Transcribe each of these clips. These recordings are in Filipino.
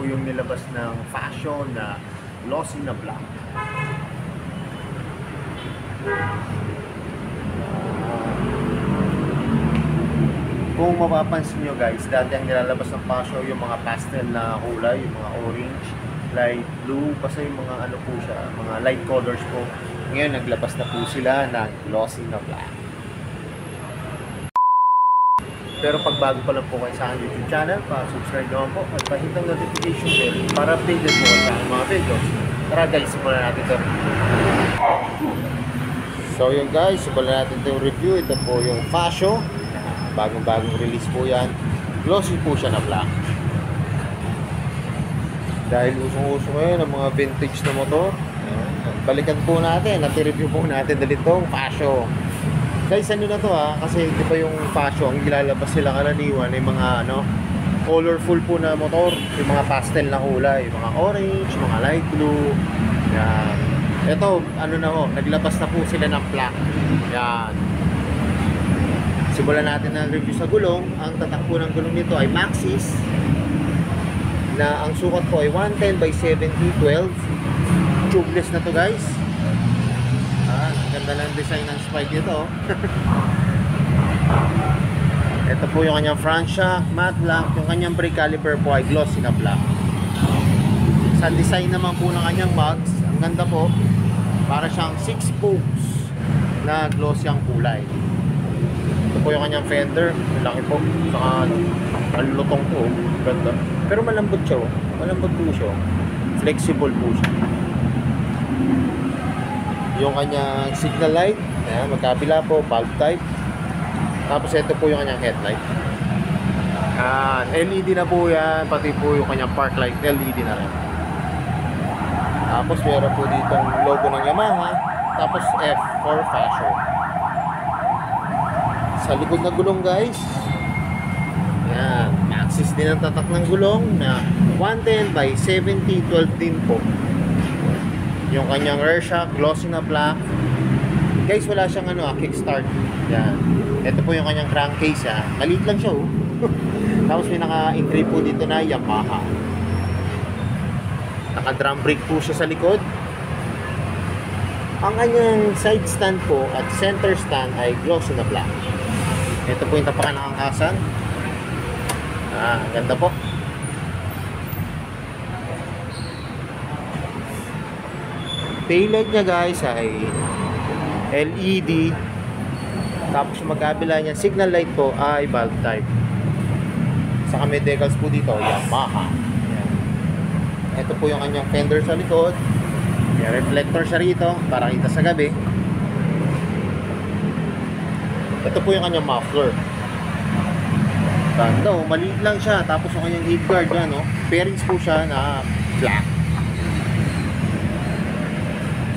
po yung nilabas ng fashion na glossy na black. Kung mapapansin nyo guys, dati ang nilalabas ng fashion yung mga pastel na kulay, yung mga orange, light blue, kasi yung mga ano po siya, mga light colors po. Ngayon naglabas na po sila ng glossy na black. Pero pag bago pa lang po kayo sa aking YouTube channel, pa-subscribe naman po at pahit ang notification bell para updated po kayo sa aking mga videos. Tara guys, simulan natin ito. So yun guys, simulan natin itong review. Ito po yung fashion. Bagong release po yan. Glossy po siya na black. Dahil usong-uso ngayon ang mga vintage na motor, balikan po natin at i-review po natin dali itong fashion. Guys, ano na to kasi di ba yung fashion, ang gilalabas sila karaniwan ay mga colorful po na motor, yung mga pastel na kulay, yung mga orange, mga light blue. Yan. Ito, naglabas na po sila ng black. Yan. Simulan natin ang review sa gulong. Ang tatak po ng gulong nito ay Maxxis, na ang sukat po ay 110 by 70 12. Tubeless na to guys. Ganda ng design ng spike nito. Ito po yung kanyang front shock, matte black. Yung kanyang brake caliper po ay glossy na black. Sa design naman po ng kanyang mugs, ang ganda po, para siyang 6 spokes na glossy ang kulay. Ito po yung kanyang fender, malaki po, saka alutong po, ganda. Pero malambot siya, malambot po siya, flexible po siya. Yung kanyang signal light, ayan, magkabila po, bulb type. Tapos ito po yung kanyang headlight. LED na po yan, pati po yung kanyang park light, LED na rin. Tapos meron po dito ang logo ng Yamaha. Tapos F for fashion. Sa likod ng gulong guys, ayan, Maxxis din ang tatak ng gulong na 110 by 70 12 din po. Yung kanyang rear shock, glossy na black. Guys, wala siyang kickstart. Yan. Ito po yung kanyang crankcase maliit lang siya Tapos may naka-engrave po dito na Yamaha. Naka-drum brake po siya sa likod. Ang kanyang side stand po at center stand ay glossy na black. Ito po yung tapakan ng angkasan. Ganda po. Taillight niya guys ay LED. Tapos magkabila niya signal light po ay bulb type. Saka may decals po dito Yamaha. Ayan. Ito po yung kanyang fender sa likod. May reflector siya rito para kita sa gabi. Ito po yung kanyang muffler. Ganda maliit lang siya. Tapos yung kanyang head guard yan pairings po siya na black.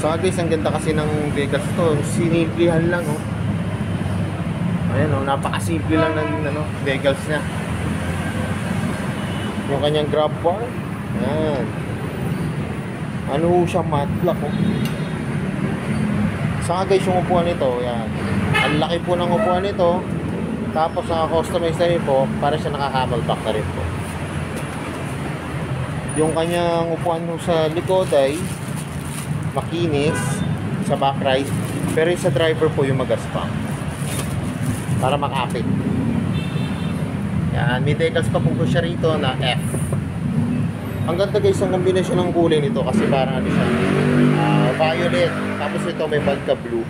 So guys, ang ganda kasi ng Vegas to. Sinimplihan lang Ayan napakasimple lang ng Vegas niya. Yung kanyang grab bar. Ayan. Siya matte black Saka guys, yung upuan nito, ayan. Ang laki po ng upuan nito. Tapos naka-customize na rin po para siya naka-camelback na rin po. Yung kanyang upuan sa likod ay makinis sa backride, pero yung sa driver po yung magaspang para makapit. Yan, may decals pa po siya rito na F. Ang ganda guys ang kombinasyon ng kulay nito kasi parang siya violet, tapos ito may vodka blue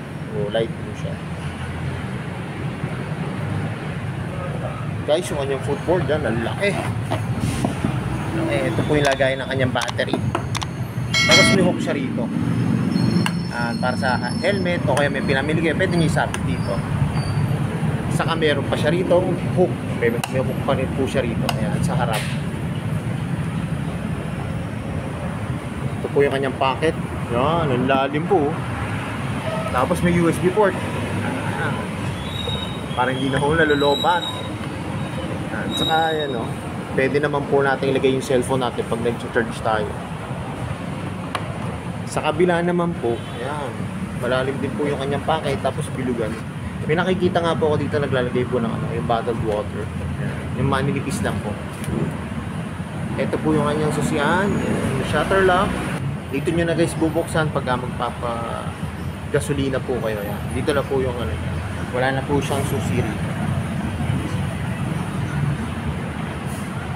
light blue siya. Guys, yung kanyang footboard yan, ang laki. Ito po yung lagay ng kanyang battery. Tapos may hook siya rito para sa helmet o kaya may pinamili kayo, pwede nyo isabit dito. Saka meron pa siya rito hook, may hook pa rin po siya rito. Ayan, sa harap. Ito po yung kanyang pocket. Yan, ang lalim po. Tapos may USB port. Parang hindi na po nalulubat. Saka yan pwede naman po natin ilagay yung cellphone natin pag nag-charge tayo. Sa kabila naman po, ayan, malalim din po yung kanyang packet, tapos bilugan. May nakikita nga po ako dito naglalagay po ng yung bottled water. Ayan, yung manilipis lang po. Ito po yung kanyang susian, yung shutter lock. Dito nyo na guys bubuksan pag magpapa gasolina po kayo. Yan. Dito na po yung ano, wala na po siyang susi rito.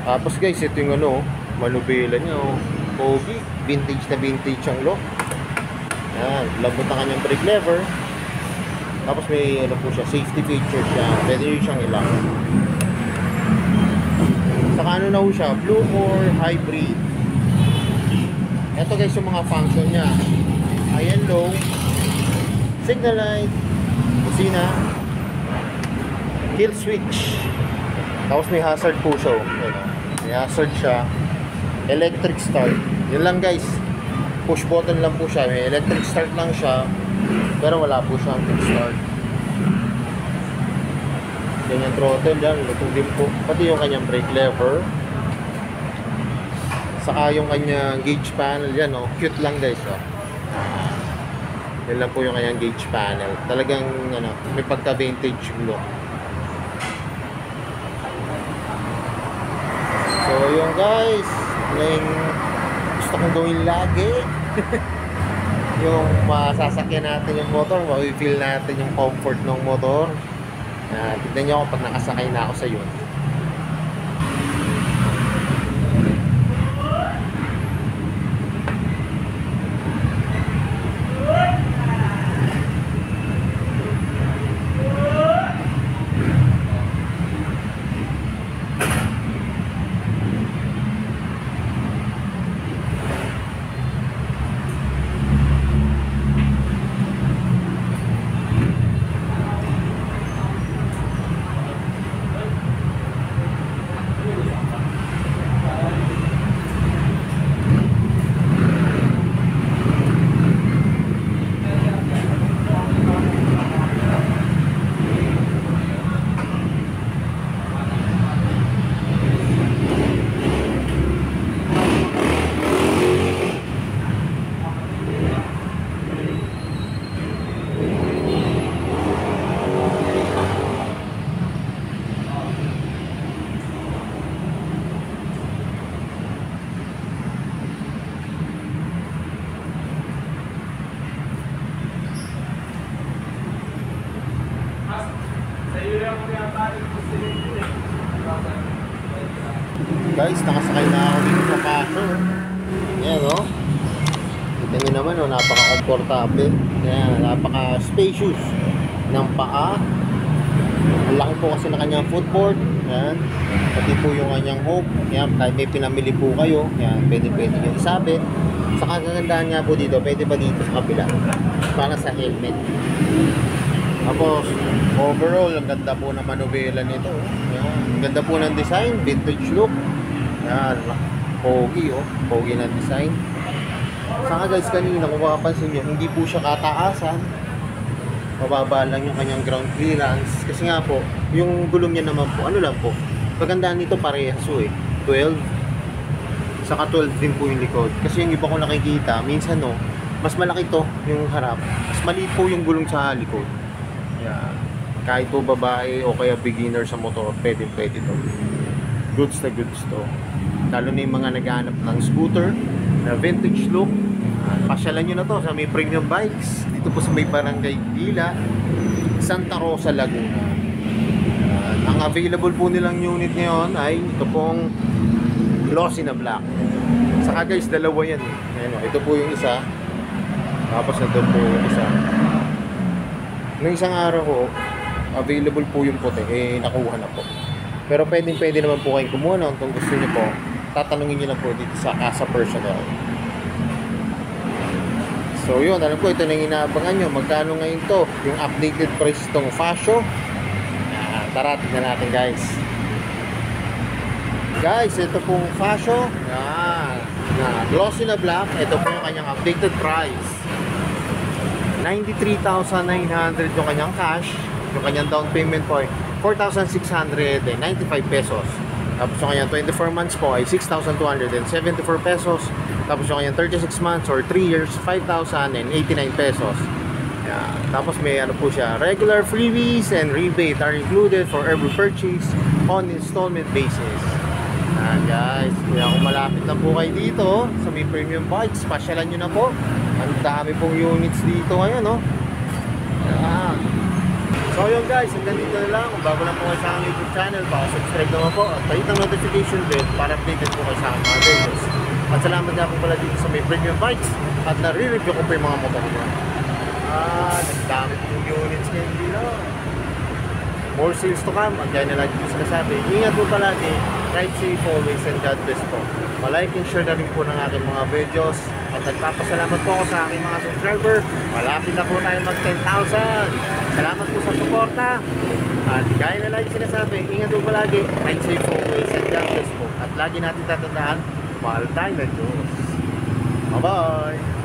Tapos guys, ito yung ano, manubela niya, oh. Pogi, vintage na vintage ang look. Yan, labot ang kanyang brake lever. Tapos may ano po siya, safety feature siya. Pwede rin siyang ilang. Saka ano na po siya, blue core hybrid. Ito guys yung mga function niya. High and low, signal light, kusina, kill switch. Tapos may hazard po siya. May hazard siya. Electric start. Yun lang guys. Push button lang po siya. May electric start lang siya. Pero wala po siyang kick start. Ganyan throttle yan. Lutong din po. Pati yung kanyang brake lever. Saka yung kanyang gauge panel yan. Oh. Cute lang guys. Oh. Yan lang po yung kanyang gauge panel. Talagang ano, may pagka-vintage look. So yun guys, yung gusto kong gawin lagi. Yung masasakyan natin yung motor, ma-feel natin yung comfort ng motor. Tignan nyo ako pag nakasakay na ako sa yun. Guys, nakasakay na ako dito sa Pasho. Ayan o. Kita nyo naman o, napaka-comfortable. Ayan, napaka-spacious ng paa. Ang laki po kasi na kanyang footboard. Ayan. Pati po yung kanyang hook. Ayan, kahit may pinamili po kayo. Ayan, pwede nyo isabit. Sa kagandahan nga po dito, pwede pa dito sa kabila. Para sa helmet. Tapos, overall, ang ganda po ng manubela nito. Ayan, ang ganda po ng design, vintage look. Ayan, pogi oh, pogi na design. Saka guys, kanina kung makapansin nyo, hindi po siya kataasan. Mababa lang yung kanyang ground clearance. Kasi nga po, yung gulong niya naman po, ano lang po, pagandaan nito parehas so 12. Saka 12 din po yung likod. Kasi yung iba ko nakikita, minsan no, mas malaki to yung harap. Mas maliit po yung gulong sa likod. Ayan. Kahit po babae o kaya beginner sa motor, pwede to. Goods na goods to. Lalo na yung mga naghahanap ng scooter na vintage look. Pasyalan nyo na to sa may premium bikes. Dito po sa may Barangay Dila, Santa Rosa, Laguna. Ang available po nilang unit ngayon ay ito pong glossy na black. Saka guys, dalawa yan. Ayan, ito po yung isa. Tapos ito po yung isa. Noong isang araw ko, available po yung puti. Nakuha na po. Pero pwede naman po kayong kumuha na kung gusto nyo po. Tatanungin nyo na po dito sa Casa Personal. So yun, alam ko ito na yung inaabangan nyo. Magkano ngayon to? Yung updated price itong Fascio. Tara, tignan natin guys. Guys, ito pong Fascio. Glossy na black. Ito po yung kanyang updated price. 93,900 yung kanyang cash. Yung kanyang down payment po ay 4,695 pesos. Tapos yung kanyang 24 months po ay 6,274 pesos. Tapos yung kanyang 36 months or 3 years, 5,089 pesos. Yeah. Tapos may ano po siya, regular freebies and rebate are included for every purchase on installment basis. Guys, kaya kung malapit lang po kayo dito sa may premium bikes, pasyalan nyo na po. Ang dami pong units dito ngayon, no? Yan. So yun guys, hanggang dito na lang. Kung bago lang po kayo sa aking YouTube channel, subscribe naman po at pahit ang notification bell para updated po kayo sa aking mga videos. At salamat nga po pala dito sa may premium bikes at nare-review ko po yung mga motor ko. Nagdami pong units ngayon dito. More sales to come. Ang gaya na lagi po sinasabi. Ingat po palagi. Ride safe always and God bless po. Palike and share na rin po ng aking mga videos. At nagpapasalamat po ako sa aking mga subscriber. Malapit na po tayo mag 10,000. Salamat po sa suporta. At gaya na lagi sinasabi, ingat po palagi. Ride safe always and God bless po. At lagi natin tatandaan, mahal tayo ng Diyos. Bye-bye!